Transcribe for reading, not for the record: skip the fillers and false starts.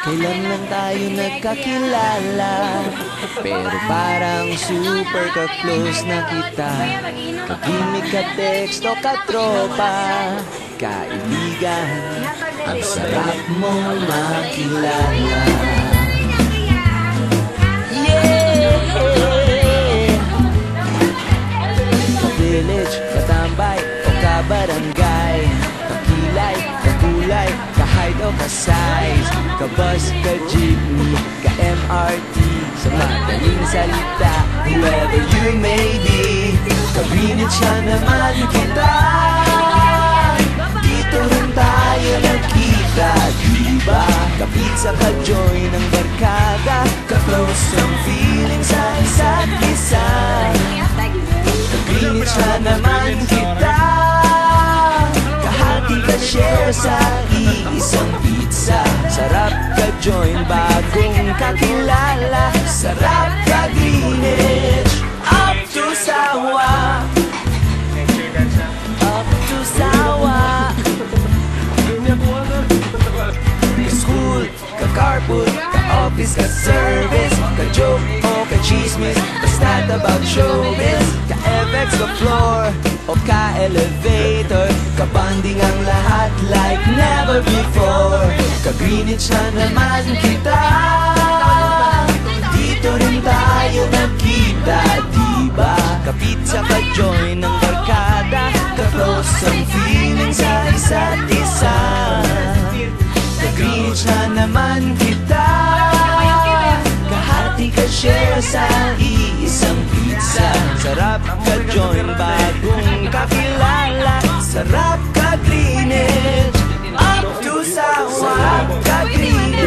Kailan lang tayo nagkakilala, pero parang super ka-close na kita. Kagimik ka teksto, katropa, kaibigan. Ang sarap mong makilala. Yeah! Ka-village, katambay, o kabarangay, kakilay, kakulay, kahide o ka-size, ka-bus, ka-jeepney, ka-MRT, sa madaling salita, whoever you may be. Ka-Greenwich na naman kita, dito rin tayo nagkita, diba? Ka-pizza, ka-joy ng barkada, ka-close ang feeling sa isa't isa. Ka-Greenwich na naman kita, kahati ka-share sa iisang pizza. Sarap ka-join bagong kakilala, sarap ka-Greenwich, up to Sawa, up to Sawa. Ka-school, ka-carpool, ka-office, ka-service, ka-joke o ka-chismis, basta't about showbiz. Ka-FX, ka-floor o ka-elevator, ka-bonding ang lahat like never before. Ka-Greenwich na naman kita, dito rin tayo nagkita, diba? Ka-pizza, ka-join ng barkada, ka-close ang feeling sa isa't isa. Ka-Greenwich na naman kita, kahati ka-share sa iisang pizza. Sarap ka-join bagong kakilala, sarap ka-Greenwich, up to Sawa, ka-Greenwich.